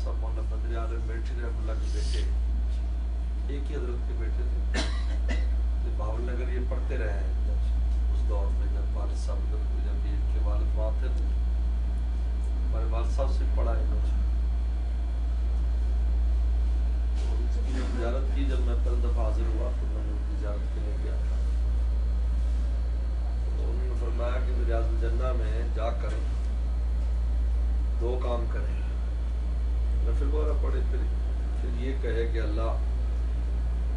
صاحب مولانا بدر عالم بیٹھی رحمۃ اللہ کے بیٹے ایک ہی حضرت کے بیٹے تھے، بھاول نگر یہ پڑھتے رہے ہیں اس دور میں جب والد صاحب جب یہ ان کے والد وہاں تھے تو ہمارے والد صاحب سے پڑھا ہے مجھے. اس کی زیارت کی جب میں پہلی دفعہ حاضر ہوا تو میں نے ان کی زیارت کے لیے گیا تھا. تو انہوں نے فرمایا کہ ریاض الجنہ میں جا کر 2 کام کریں، نفل وغیرہ پڑھے، پھر یہ کہے کہ اللہ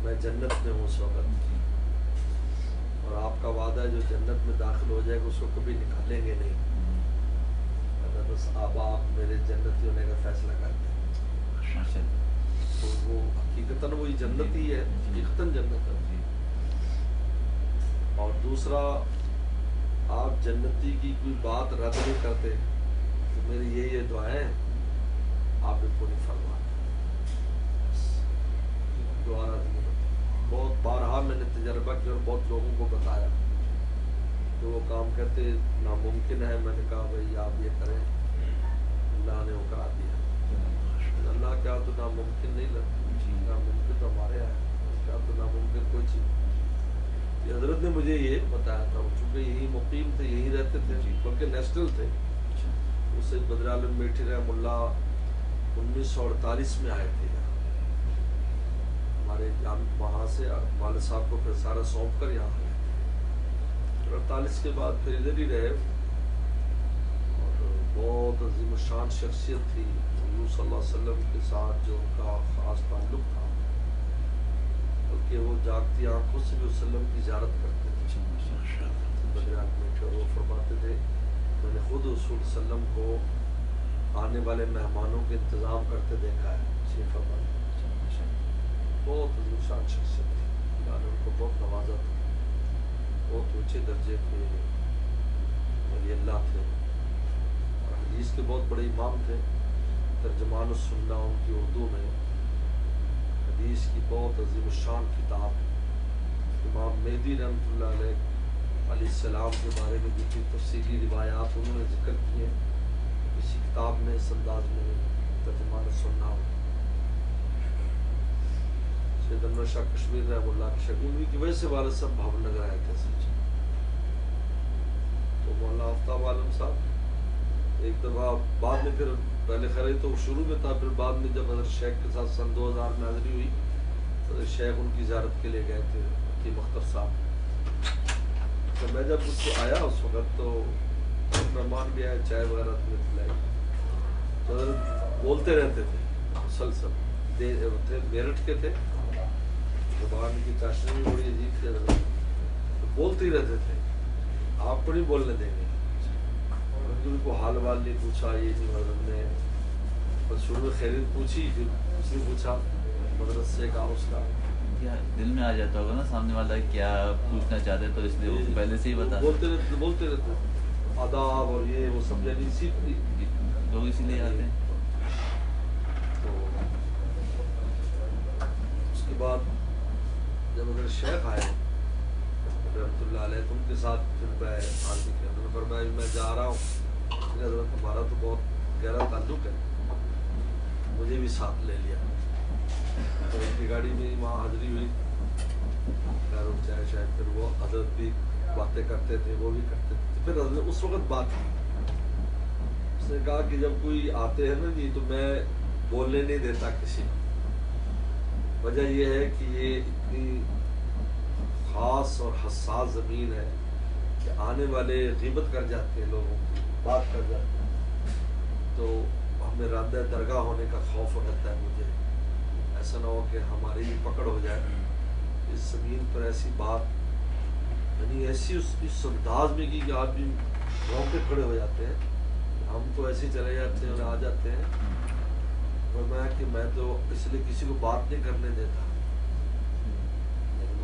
میں جنت میں ہوں اس وقت اور آپ کا وعدہ ہے جو جنت میں داخل ہو جائے گا اس کو کبھی نکالیں گے نہیں، بس آپ میرے جنتی ہونے کا فیصلہ کر دیں. تو وہ حقیقتاً وہی جنت ہی ہے، حقیقتاً جنت ہے. اور دوسرا آپ جنتی کی کوئی بات رد نہیں کرتے تو میری یہ دعائیں آپ نے پوری فرما دعا رد نہیں ہوتی. بہت بارہا میں نے تجربہ کیا اور بہت لوگوں کو بتایا کہ وہ کام کہتے ناممکن ہے. میں نے کہا بھائی آپ یہ کریں، اللہ نے وہ کرا دیا. اللہ کیا تو ناممکن نہیں لگتا، ناممکن تو ہمارے یہاں ہے، کیا تو ناممکن کوئی چیز. یہ حضرت نے مجھے یہ بتایا تھا، چونکہ یہی مقیم تھے، یہی رہتے تھے، بلکہ نیشنل تھے. اس سے بدر عالم بیٹھی رحمہ اللہ 1948 میں آئے تھے ہمارے وہاں سے والد صاحب کو پھر سارا سونپ کر یہاں آئے. 48 کے بعد پھر ادھر ہی رہے اور بہت عظیم الشان شخصیت تھی. حضور صلی اللہ علیہ وسلم کے ساتھ جو ان کا خاص تعلق تھا، بلکہ وہ جاگتی آنکھوں سے بھی وسلم کی زیارت کرتے تھے. وہ فرماتے تھے میں نے خود رسول وسلم کو آنے والے مہمانوں کے انتظام کرتے دیکھا ہے. بہت عظیم شان شخصیت تھی، اللہ نے ان کو بہت نوازا تھا. بہت اونچے درجے کے ولی اللہ تھے اور حدیث کے بہت بڑے امام تھے. ترجمان السنہ ان کی اردو میں حدیث کی بہت عظیم الشان کتاب. امام مہدی رحمۃ اللہ علیہ السلام کے بارے میں جتنی تفصیلی روایات انہوں نے ذکر کی ہیں اسی کتاب میں اس انداز میں ترجمان السنہ. سید انور شاہ کشمیر رحمۃ اللہ کی شگونی کی وجہ سے والد صاحب بھاول نگر آئے تھے. تو مولانا آفتاب عالم صاحب ایک دفعہ بعد میں پھر پہلے خیر تو شروع میں تھا، پھر بعد میں جب حضرت شیخ کے ساتھ سن 2000 میں حاضری ہوئی تو شیخ ان کی زیارت کے لیے گئے تھے حکیم اختر صاحب. تو میں جب اس کو آیا اس وقت تو مہمان بھی آئے، چائے وغیرہ پلائی. تو حضرت بولتے رہتے تھے مسلسل، تھے میرٹھ کے تھے، زبان کی چاشنی بھی بڑی عجیب تھی. حضرت بولتے ہی رہتے تھے، آپ کو نہیں بولنے دیں گے. ان کو حال وال نہیں پوچھا، یہ نہیں. حضرت نے بس شروع میں خیریت پوچھی، پھر اس نے پوچھا مدرسے کا اس کا. دل میں آ جاتا ہوگا نا سامنے والا کیا پوچھنا چاہتے، تو اس لیے وہ پہلے سے ہی بتا بولتے رہتے آداب اور یہ وہ سب یعنی سیکھ لوگ اسی لیے آتے ہیں. تو اس کے بعد جب اگر شیخ آئے رحمۃ اللہ علیہ تو ان کے ساتھ پھر میں حاضر کیا. میں جا رہا ہوں، حضرت ہمارا تو بہت گہرا تعلق ہے، مجھے بھی ساتھ لے لیا. تو ان کی گاڑی میں وہاں حاضری ہوئی، چائے شاید پھر وہ حضرت بھی باتیں کرتے تھے، وہ بھی کرتے تھے. پھر حضرت اس وقت بات کی، اس نے کہا کہ جب کوئی آتے ہیں نا جی تو میں بولنے نہیں دیتا کسی کو. وجہ یہ ہے کہ یہ اتنی خاص اور حساس زمین ہے کہ آنے والے غیبت کر جاتے ہیں، لوگوں کی بات کر جاتے ہیں. تو ہمیں راندہ درگاہ ہونے کا خوف رہتا ہے مجھے، ایسا نہ ہو کہ ہماری بھی پکڑ ہو جائے. اس زمین پر ایسی بات یعنی ایسی اس انداز میں کی کہ آپ بھی گاؤں پہ کھڑے ہو جاتے ہیں. ہم تو ایسے ہی چلے جاتے ہیں اور آ جاتے ہیں. فرمایا کہ میں تو اس لیے کسی کو بات نہیں کرنے دیتا.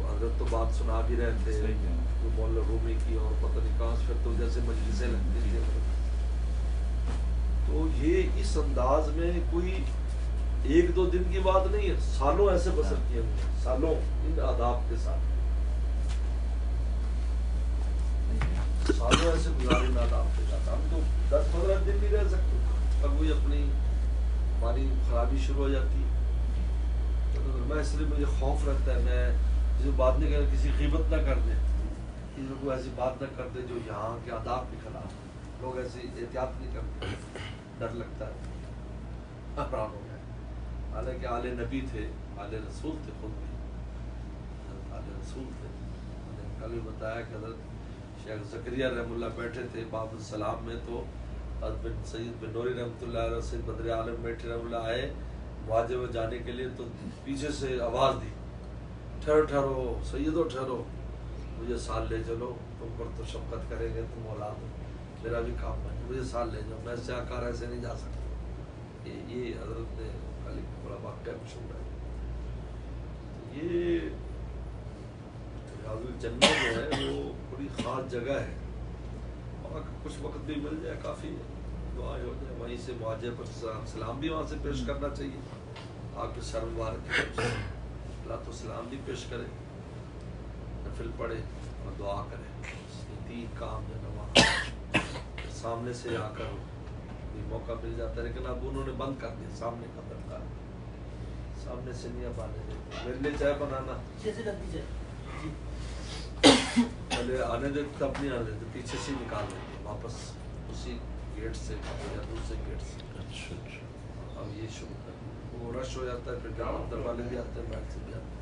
حضرت تو بات سنا بھی رہے تھے مولانا رومی کی اور پتہ نہیں کہاں سے، پھر تو جیسے مجلسیں لگتی تھی. تو یہ اس انداز میں کوئی 1-2 دن کی بات نہیں ہے، سالوں ایسے بسر کیے ہم نے، سالوں ان آداب کے ساتھ سالوں ایسے گزارے ان آداب کے ساتھ. ہم تو 10-15 دن نہیں رہ سکتے. اب وہی اپنی ہماری خرابی شروع ہو جاتی ہے. تو میں اس لیے مجھے خوف رہتا ہے میں کسی بات نہیں کر کسی غیبت نہ کر دیں کسی کو ایسی بات نہ کر دیں جو یہاں کے آداب کے خلاف. لوگ ایسی احتیاط نہیں کرتے, ڈر لگتا ہے, حیران ہو گئے. حالانکہ آل نبی تھے, آل رسول تھے, خود بھی آل رسول تھے. میں نے کل بھی بتایا کہ حضرت شیخ زکریا رحمۃ اللہ بیٹھے تھے باب السلام میں, تو حضرت بن سید بن نوری رحمۃ اللہ علیہ سید بدر عالم بیٹھے رحمۃ اللہ آئے واجب میں جانے کے لیے, تو پیچھے سے آواز دی ٹھہرو ٹھہرو سیدو ٹھہرو, مجھے ساتھ لے چلو, تم پر تو شفقت کریں گے, تم اولاد ہو, میرا بھی کام ہے, مجھے ساتھ لے جاؤ, میں سے آکار ایسے نہیں جا سکتا. یہ حضرت نے کل ایک بڑا واقعہ مشہور ہے. یہ ریاض الجنہ جو ہے وہ بڑی خاص جگہ ہے, وہاں کچھ وقت بھی مل جائے کافی ہے, دعائیں ہو جائے, وہیں سے معاجے پر سلام بھی وہاں سے پیش کرنا چاہیے. آپ کے سر مبارک اللہ تو سلام بھی پیش کرے, نفل پڑھے اور دعا کرے. تین کام جو ہے وہاں سامنے سے آ کر بھی موقع مل جاتا ہے, لیکن اب انہوں نے بند کر دیا سامنے کا درکار, سامنے سے نہیں اب آنے دیتے. میرے لیے چائے بنانا پہلے آنے دیتے تب نہیں آنے دیتے, پیچھے سے نکال دیتے واپس اسی گیٹ سے یا دوسرے گیٹ سے. اچھا اچھا. اب یہ شروع کر وہ رش ہو جاتا ہے, پھر جب اندر والے بھی آتے ہیں بیٹھ سے بھی آتے ہیں.